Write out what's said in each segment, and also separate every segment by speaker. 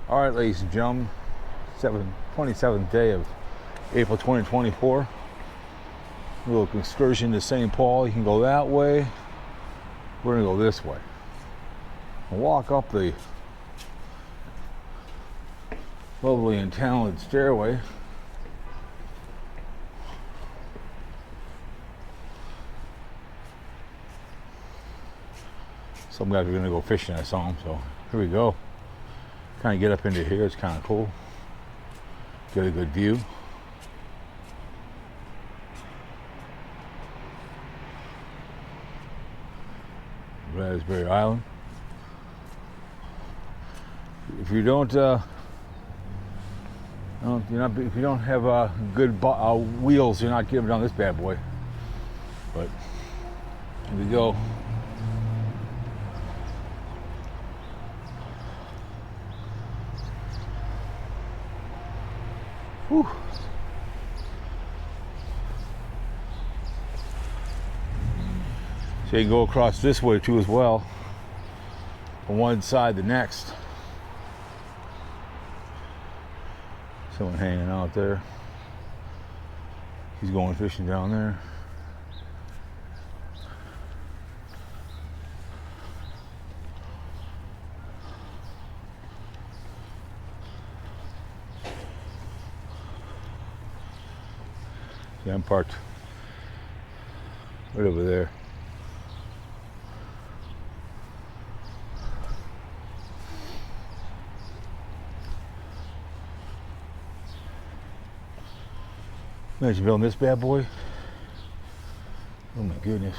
Speaker 1: All right, ladies and gentlemen, 27th day of April 2024. A little excursion to St. Paul. You can go that way. We're gonna go this way. We'll walk up the lovely and talented stairway. Some guys are gonna go fishing, I saw them, so here we go. Kind of get up into here, it's kind of cool. Get a good view. Raspberry Island. If you don't, if you don't have good wheels, you're not getting on this bad boy. But here we go. Whew. So you can go across this way too as well, from one side to the next. Someone hanging out there. He's going fishing down there. Yeah, I'm parked right over there. Imagine building this bad boy. Oh my goodness.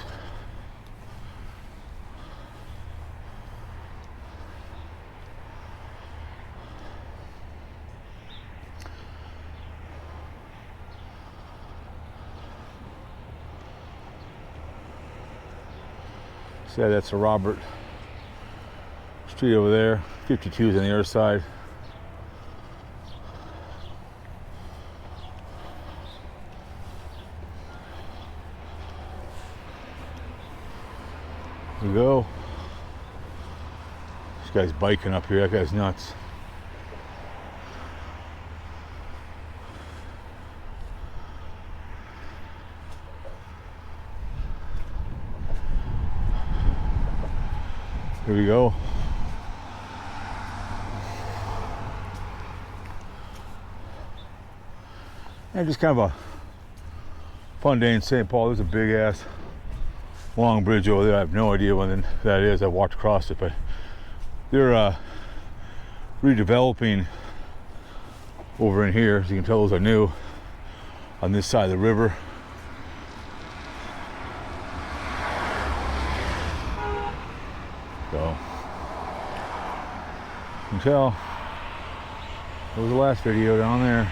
Speaker 1: Yeah, that's a Robert Street over there. 52's on the other side. Here we go. This guy's biking up here. That guy's nuts. Here we go. And just kind of a fun day in St. Paul. There's a big ass long bridge over there. I have no idea when that is. I walked across it, but they're redeveloping over in here. As you can tell, those are new on this side of the river. So you can tell that was the last video down there.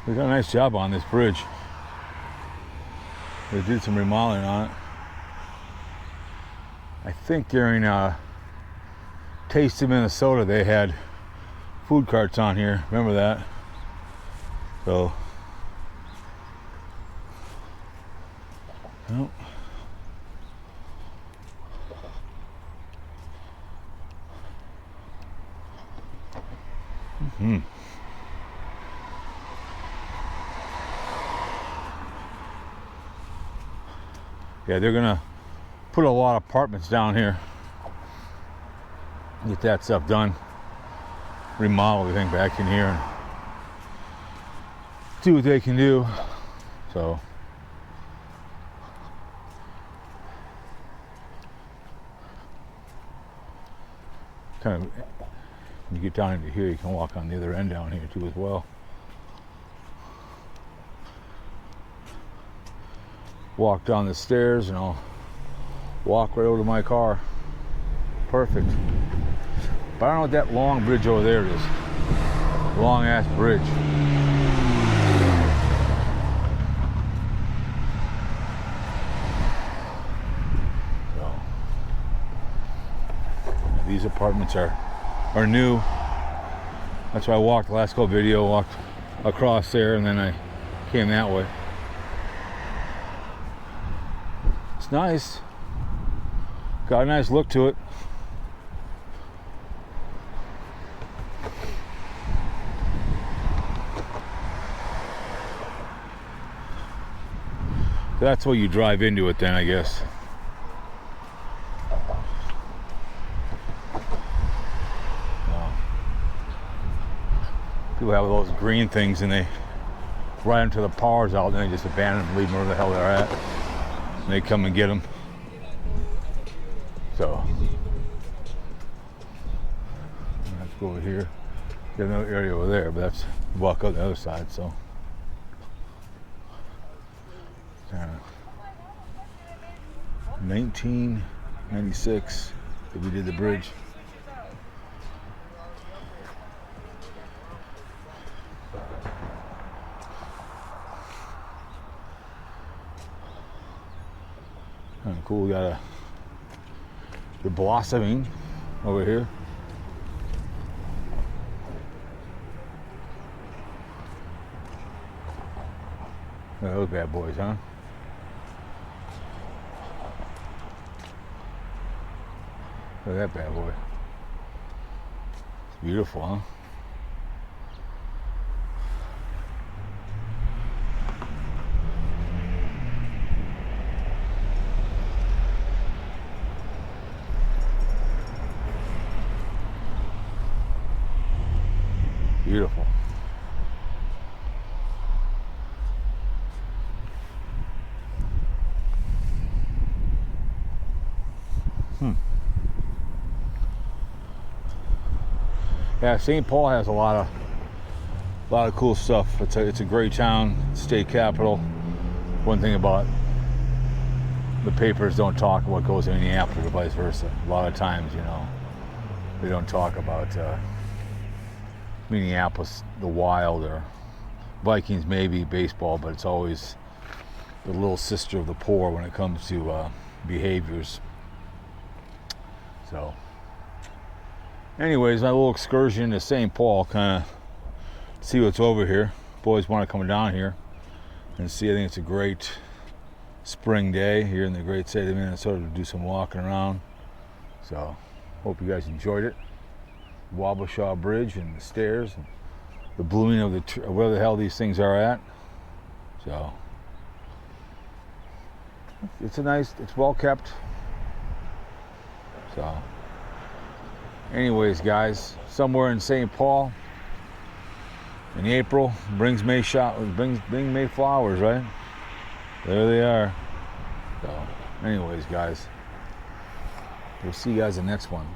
Speaker 1: They done a nice job on this bridge. They did some remodeling on it. I think during Taste of Minnesota they had food carts on here. Remember that? So, well. Yeah, they're gonna put a lot of apartments down here. Get that stuff done. Remodel everything back in here and see what they can do. So kind of, when you get down into here, you can walk on the other end down here too as well. Walk down the stairs and I'll walk right over to my car. Perfect. But I don't know what that long bridge over there is. Long ass bridge. These apartments are new. That's why I walked the last couple video, walked across there, and then I came that way. It's nice. Got a nice look to it. That's where you drive into it then, I guess. People have those green things and they ride into the powers out and they just abandon them, leave them where the hell they're at. And they come and get them. So, let's go over here. There's another area over there, but that's walk out the other side, so. 1996 that we did the bridge. Kind of cool. We got the blossoming over here. Look at those bad boys, huh? Look at that bad boy. It's beautiful, huh? Beautiful. Yeah, St. Paul has a lot of cool stuff. It's a great town, state capital. One thing about the papers don't talk about what goes in Minneapolis or vice versa. A lot of times, you know, they don't talk about Minneapolis, the Wild, or Vikings, maybe baseball, but it's always the little sister of the poor when it comes to behaviors. So. Anyways, my little excursion to St. Paul, kind of see what's over here. Boys want to come down here and see. I think it's a great spring day here in the great state of Minnesota to do some walking around. So, hope you guys enjoyed it. Wabasha Bridge and the stairs, and the blooming of where the hell these things are at. So, it's well kept. So. Anyways, guys, somewhere in St. Paul in April brings May flowers, right? There they are. So, anyways, guys, we'll see you guys in the next one.